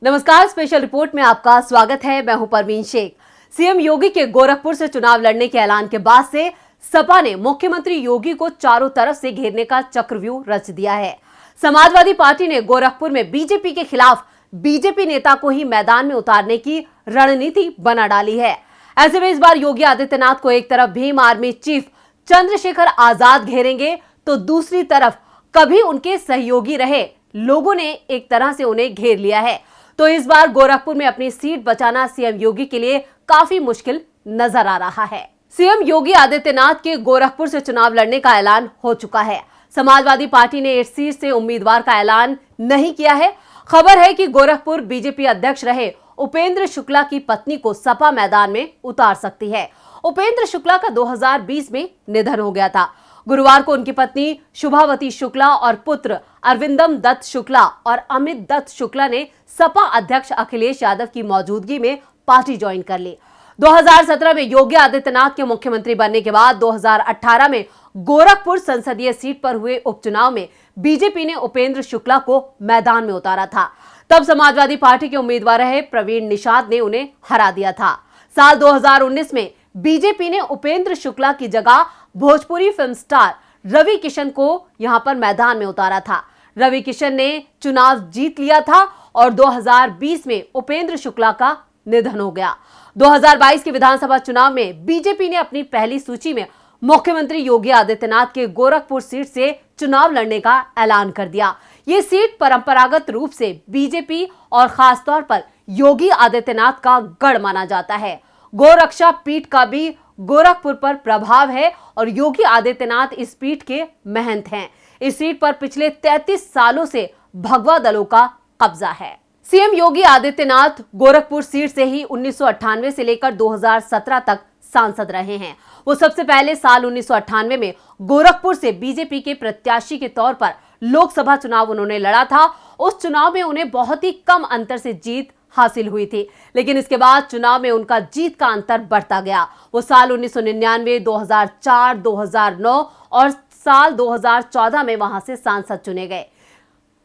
नमस्कार, special report में आपका स्वागत है। मैं हूं परवीन शेख। सीएम योगी के गोरखपुर से चुनाव लड़ने के ऐलान के बाद से सपा ने मुख्यमंत्री योगी को चारों तरफ से घेरने का चक्रव्यूह रच दिया है। समाजवादी पार्टी ने गोरखपुर में बीजेपी के खिलाफ बीजेपी नेता को ही मैदान में उतारने की रणनीति बना डाली है। ऐसे में इस बार योगी आदित्यनाथ को एक तरफ भीम आर्मी चीफ चंद्रशेखर आजाद घेरेंगे, तो दूसरी तरफ कभी उनके सहयोगी रहे लोगों ने एक तरह से उन्हें घेर लिया है। तो इस बार गोरखपुर में अपनी सीट बचाना सीएम योगी के लिए काफी मुश्किल नजर आ रहा है। सीएम योगी आदित्यनाथ के गोरखपुर से चुनाव लड़ने का ऐलान हो चुका है। समाजवादी पार्टी ने इस सीट से उम्मीदवार का ऐलान नहीं किया है। खबर है कि गोरखपुर बीजेपी अध्यक्ष रहे उपेंद्र शुक्ला की पत्नी को सपा मैदान में उतार सकती है। उपेंद्र शुक्ला का 2020 में निधन हो गया था। गुरुवार को उनकी पत्नी शुभावती शुक्ला और पुत्र अरविंदम दत्त शुक्ला और अमित दत्त शुक्ला ने सपा अध्यक्ष अखिलेश यादव की मौजूदगी में पार्टी ज्वाइन कर ली। 2017 में योगी आदित्यनाथ के मुख्यमंत्री बनने के बाद 2018 में गोरखपुर संसदीय सीट पर हुए उपचुनाव में बीजेपी ने उपेंद्र शुक्ला को मैदान में उतारा था। तब समाजवादी पार्टी के उम्मीदवार रहे प्रवीण निषाद ने उन्हें हरा दिया था। साल 2019 में बीजेपी ने उपेंद्र शुक्ला की जगह भोजपुरी फिल्म स्टार रवि किशन को यहां पर मैदान में उतारा था। रवि किशन ने चुनाव जीत लिया था और 2020 में उपेंद्र शुक्ला का निधन हो गया। 2022 के विधानसभा चुनाव में बीजेपी ने अपनी पहली सूची में मुख्यमंत्री योगी आदित्यनाथ के गोरखपुर सीट से चुनाव लड़ने का ऐलान कर दिया। ये सीट परंपरागत रूप से बीजेपी और खासतौर पर योगी आदित्यनाथ का गढ़ माना जाता है। गोरक्षा पीठ का भी गोरखपुर पर प्रभाव है और योगी आदित्यनाथ इस पीठ के महंत हैं। इस सीट पर पिछले 33 सालों से भगवा दलों का कब्जा है। सीएम योगी आदित्यनाथ गोरखपुर सीट से ही 1998 से लेकर 2017 तक सांसद रहे हैं। वो सबसे पहले साल 1998 में गोरखपुर से बीजेपी के प्रत्याशी के तौर पर लोकसभा चुनाव उन्होंने लड़ा था। उस चुनाव में उन्हें बहुत ही कम अंतर से जीत हासिल हुई थी, लेकिन इसके बाद चुनाव में उनका जीत का अंतर बढ़ता गया। वो साल 1999, 2004, 2009 और साल 2014 में वहां से सांसद चुने गए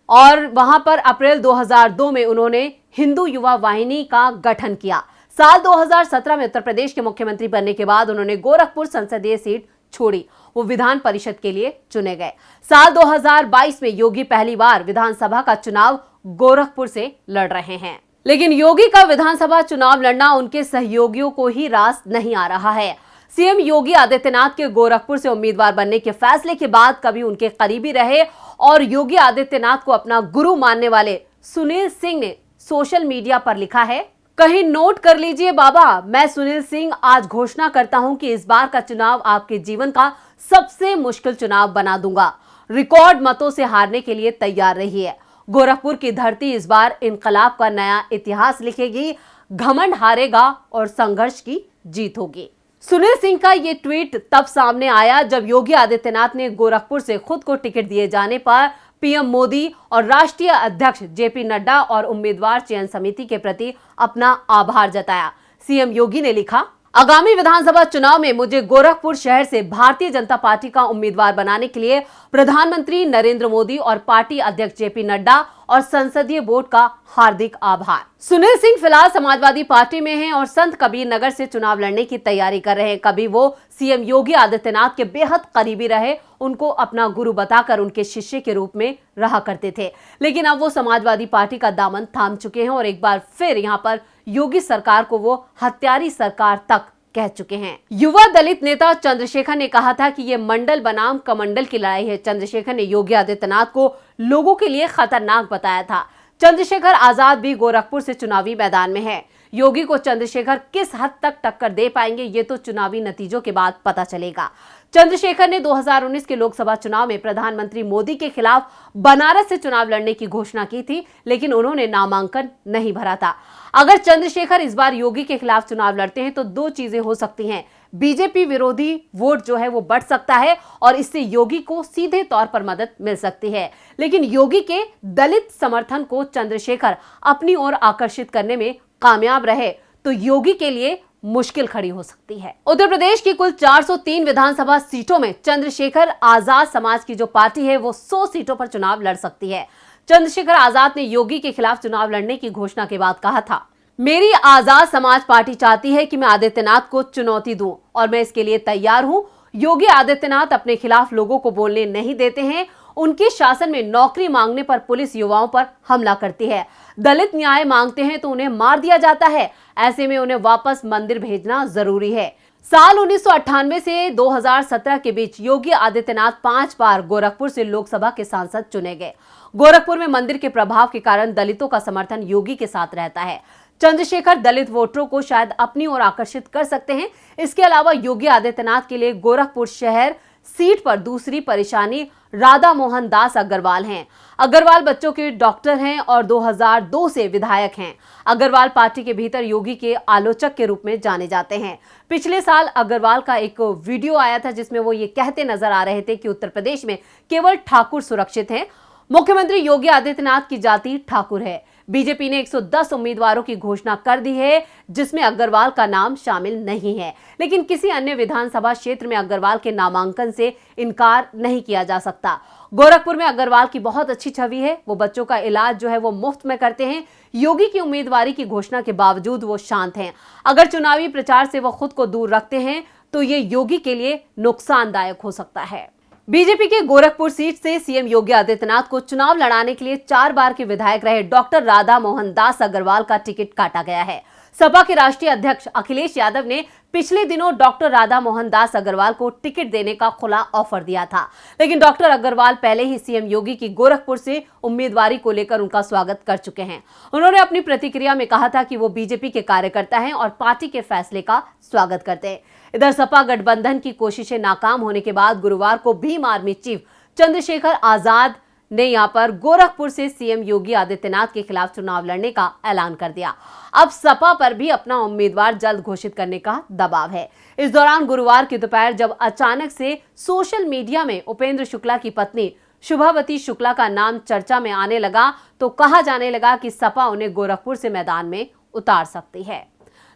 और वहां पर अप्रैल 2002 में उन्होंने हिंदू युवा वाहिनी का गठन किया। साल 2017 में उत्तर प्रदेश के मुख्यमंत्री बनने के बाद उन्होंने गोरखपुर संसदीय सीट छोड़ी। वो विधान परिषद के लिए चुने गए। साल 2022 में योगी पहली बार विधानसभा का चुनाव गोरखपुर से लड़ रहे हैं, लेकिन योगी का विधानसभा चुनाव लड़ना उनके सहयोगियों को ही रास नहीं आ रहा है। सीएम योगी आदित्यनाथ के गोरखपुर से उम्मीदवार बनने के फैसले के बाद कभी उनके करीबी रहे और योगी आदित्यनाथ को अपना गुरु मानने वाले सुनील सिंह ने सोशल मीडिया पर लिखा है, कहीं नोट कर लीजिए बाबा, मैं सुनील सिंह आज घोषणा करता हूं कि इस बार का चुनाव आपके जीवन का सबसे मुश्किल चुनाव बना दूंगा। रिकॉर्ड मतों से हारने के लिए तैयार रहिए। गोरखपुर की धरती इस बार इनकलाब का नया इतिहास लिखेगी। घमंड हारेगा और संघर्ष की जीत होगी। सुनील सिंह का ये ट्वीट तब सामने आया जब योगी आदित्यनाथ ने गोरखपुर से खुद को टिकट दिए जाने पर पीएम मोदी और राष्ट्रीय अध्यक्ष जेपी नड्डा और उम्मीदवार चयन समिति के प्रति अपना आभार जताया। सीएम योगी ने लिखा, आगामी विधानसभा चुनाव में मुझे गोरखपुर शहर से भारतीय जनता पार्टी का उम्मीदवार बनाने के लिए प्रधानमंत्री नरेंद्र मोदी और पार्टी अध्यक्ष जेपी नड्डा और संसदीय बोर्ड का हार्दिक आभार। सुनील सिंह फिलहाल समाजवादी पार्टी में हैं और संत कबीर नगर से चुनाव लड़ने की तैयारी कर रहे हैं। कभी वो सीएम योगी आदित्यनाथ के बेहद करीबी रहे, उनको अपना गुरु बताकर उनके शिष्य के रूप में रहा करते थे, लेकिन अब वो समाजवादी पार्टी का दामन थाम चुके हैं और एक बार फिर यहाँ पर योगी सरकार को वो हत्यारी सरकार तक कह चुके हैं। युवा दलित नेता चंद्रशेखर ने कहा था कि ये मंडल बनाम कमंडल की लड़ाई है। चंद्रशेखर ने योगी आदित्यनाथ को लोगों के लिए खतरनाक बताया था। चंद्रशेखर आजाद भी गोरखपुर से चुनावी मैदान में है। योगी को चंद्रशेखर किस हद तक टक्कर दे पाएंगे ये तो चुनावी नतीजों के बाद पता चलेगा। चंद्रशेखर ने 2019 के लोकसभा चुनाव में प्रधानमंत्री मोदी के खिलाफ बनारस से चुनाव लड़ने की घोषणा की थी, लेकिन उन्होंने नामांकन नहीं भरा था। अगर चंद्रशेखर इस बार योगी के खिलाफ चुनाव लड़ते हैं तो दो चीजें हो सकती हैं। बीजेपी विरोधी वोट जो है वो बढ़ सकता है और इससे योगी को सीधे तौर पर मदद मिल सकती है, लेकिन योगी के दलित समर्थन को चंद्रशेखर अपनी ओर आकर्षित करने में कामयाब रहे तो योगी के लिए मुश्किल खड़ी हो सकती है। उत्तर प्रदेश की कुल 403 विधानसभा सीटों में चंद्रशेखर आजाद समाज की जो पार्टी है वो 100 सीटों पर चुनाव लड़ सकती है। चंद्रशेखर आजाद ने योगी के खिलाफ चुनाव लड़ने की घोषणा के बाद कहा था, मेरी आजाद समाज पार्टी चाहती है कि मैं आदित्यनाथ को चुनौती दूं और मैं इसके लिए तैयार हूं। योगी आदित्यनाथ अपने खिलाफ लोगों को बोलने नहीं देते हैं। उनके शासन में नौकरी मांगने पर पुलिस युवाओं पर हमला करती है। दलित न्याय मांगते हैं तो उन्हें मार दिया जाता है। ऐसे में उन्हें वापस मंदिर भेजना जरूरी है। साल 1998 से 2017 के बीच योगी आदित्यनाथ 5 बार गोरखपुर से लोकसभा के सांसद चुने गए। गोरखपुर में मंदिर के प्रभाव के कारण दलितों का समर्थन योगी के साथ रहता है। चंद्रशेखर दलित वोटरों को शायद अपनी ओर आकर्षित कर सकते हैं। इसके अलावा योगी आदित्यनाथ के लिए गोरखपुर शहर सीट पर दूसरी परेशानी राधा मोहन दास अग्रवाल हैं। अग्रवाल बच्चों के डॉक्टर हैं और 2002 से विधायक हैं। अग्रवाल पार्टी के भीतर योगी के आलोचक के रूप में जाने जाते हैं। पिछले साल अग्रवाल का एक वीडियो आया था जिसमें वो ये कहते नजर आ रहे थे कि उत्तर प्रदेश में केवल ठाकुर सुरक्षित हैं। मुख्यमंत्री योगी आदित्यनाथ की जाति ठाकुर है। बीजेपी ने 110 उम्मीदवारों की घोषणा कर दी है जिसमें अग्रवाल का नाम शामिल नहीं है, लेकिन किसी अन्य विधानसभा क्षेत्र में अग्रवाल के नामांकन से इनकार नहीं किया जा सकता। गोरखपुर में अग्रवाल की बहुत अच्छी छवि है। वो बच्चों का इलाज जो है वो मुफ्त में करते हैं। योगी की उम्मीदवारी की घोषणा के बावजूद वो शांत हैं। अगर चुनावी प्रचार से वो खुद को दूर रखते हैं तो ये योगी के लिए नुकसानदायक हो सकता है। बीजेपी के गोरखपुर सीट से सीएम योगी आदित्यनाथ को चुनाव लड़ाने के लिए 4 बार के विधायक रहे डॉक्टर राधा मोहन दास अग्रवाल का टिकट काटा गया है। सपा के राष्ट्रीय अध्यक्ष अखिलेश यादव ने पिछले दिनों डॉक्टर राधा मोहन दास अग्रवाल को टिकट देने का खुला ऑफर दिया था, लेकिन डॉक्टर अग्रवाल पहले ही सीएम योगी की गोरखपुर से उम्मीदवारी को लेकर उनका स्वागत कर चुके हैं। उन्होंने अपनी प्रतिक्रिया में कहा था कि वो बीजेपी के कार्यकर्ता हैं और पार्टी के फैसले का स्वागत करते हैं। इधर सपा गठबंधन की कोशिशें नाकाम होने के बाद गुरुवार को भीम आर्मी चीफ चंद्रशेखर आजाद ने यहां पर गोरखपुर से सीएम योगी आदित्यनाथ के खिलाफ चुनाव लड़ने का ऐलान कर दिया। अब सपा पर भी अपना उम्मीदवार जल्द घोषित करने का दबाव है। इस दौरान गुरुवार की दोपहर जब अचानक से सोशल मीडिया में उपेंद्र शुक्ला की पत्नी शुभावती शुक्ला का नाम चर्चा में आने लगा तो कहा जाने लगा कि सपा उन्हें गोरखपुर से मैदान में उतार सकती है।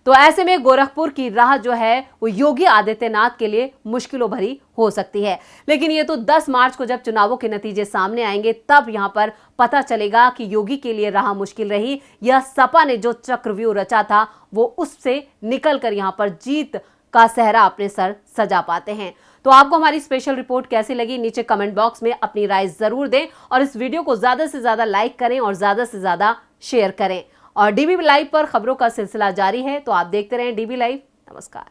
तो ऐसे में गोरखपुर की राह जो है वो योगी आदित्यनाथ के लिए मुश्किलों भरी हो सकती है। लेकिन ये तो 10 मार्च को जब चुनावों के नतीजे सामने आएंगे तब यहां पर पता चलेगा कि योगी के लिए राह मुश्किल रही या सपा ने जो चक्रव्यूह रचा था वो उससे निकलकर यहां पर जीत का सेहरा अपने सर सजा पाते हैं। तो आपको हमारी स्पेशल रिपोर्ट कैसी लगी नीचे कमेंट बॉक्स में अपनी राय जरूर दें और इस वीडियो को ज्यादा से ज्यादा लाइक करें और ज्यादा से ज्यादा शेयर करें। और डीबी लाइव पर खबरों का सिलसिला जारी है, तो आप देखते रहें डीबी लाइव। नमस्कार।